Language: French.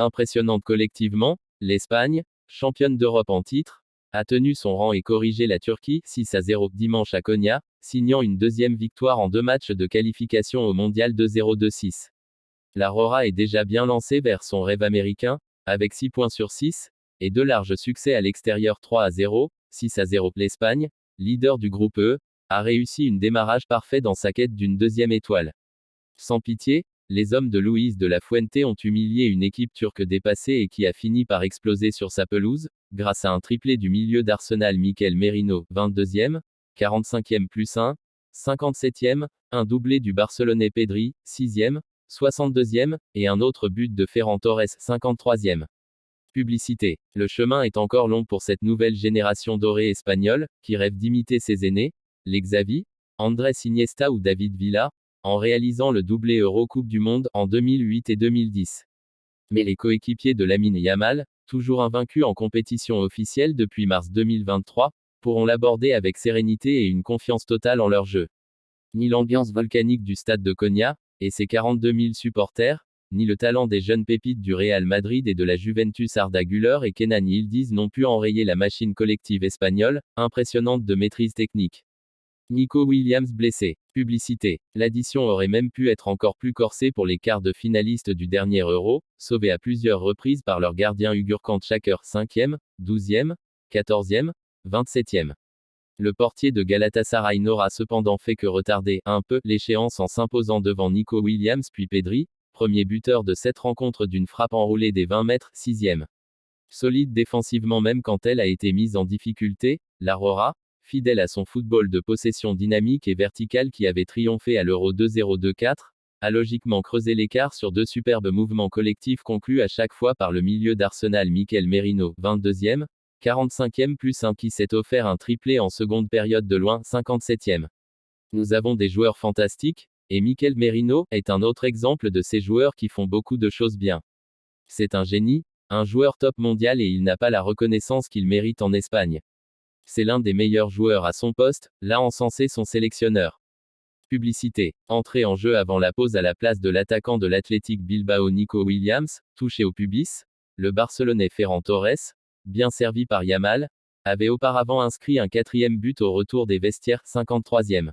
Impressionnante collectivement, l'Espagne, championne d'Europe en titre, a tenu son rang et corrigé la Turquie 6-0 dimanche à Konya, signant une deuxième victoire en 2 matchs de qualification au mondial 2-0-2-6. La Rora est déjà bien lancée vers son rêve américain, avec 6 points sur 6, et 2 larges succès à l'extérieur 3-0, 6-0. L'Espagne, leader du groupe E, a réussi un démarrage parfait dans sa quête d'une deuxième étoile. Sans pitié, les hommes de Luis de la Fuente ont humilié une équipe turque dépassée et qui a fini par exploser sur sa pelouse, grâce à un triplé du milieu d'Arsenal Mikel Merino, 22e, 45e plus 1, 57e, un doublé du Barcelonais Pedri, 6e, 62e, et un autre but de Ferran Torres, 53e. Publicité. Le chemin est encore long pour cette nouvelle génération dorée espagnole, qui rêve d'imiter ses aînés, les Xavi, Andrés Iniesta ou David Villa, en réalisant le doublé Euro-Coupe du Monde en 2008 et 2010. Mais les coéquipiers de Lamine Yamal, toujours invaincus en compétition officielle depuis mars 2023, pourront l'aborder avec sérénité et une confiance totale en leur jeu. Ni l'ambiance volcanique du stade de Konya, et ses 42 000 supporters, ni le talent des jeunes pépites du Real Madrid et de la Juventus Arda Güler et Kenan Yildiz n'ont pu enrayer la machine collective espagnole, impressionnante de maîtrise technique. Nico Williams blessé. Publicité. L'addition aurait même pu être encore plus corsée pour les quarts de finalistes du dernier Euro, sauvés à plusieurs reprises par leur gardien Ugur Kantçaker 5e, 12e, 14e, 27e. Le portier de Galatasaray n'aura cependant fait que retarder un peu l'échéance en s'imposant devant Nico Williams puis Pedri, premier buteur de cette rencontre d'une frappe enroulée des 20 mètres, 6e. Solide défensivement même quand elle a été mise en difficulté, la Rora, fidèle à son football de possession dynamique et vertical qui avait triomphé à l'Euro 2-0-2-4, a logiquement creusé l'écart sur 2 superbes mouvements collectifs conclus à chaque fois par le milieu d'Arsenal Mikel Merino, 22e, 45e plus 1 qui s'est offert un triplé en seconde période de loin, 57e. Nous avons des joueurs fantastiques, et Mikel Merino est un autre exemple de ces joueurs qui font beaucoup de choses bien. C'est un génie, un joueur top mondial et il n'a pas la reconnaissance qu'il mérite en Espagne. C'est l'un des meilleurs joueurs à son poste, l'a encensé son sélectionneur. Publicité. Entrée en jeu avant la pause à la place de l'attaquant de l'Athletic Bilbao Nico Williams, touché au pubis, le Barcelonais Ferran Torres, bien servi par Yamal, avait auparavant inscrit un 4e but au retour des vestiaires, 53e.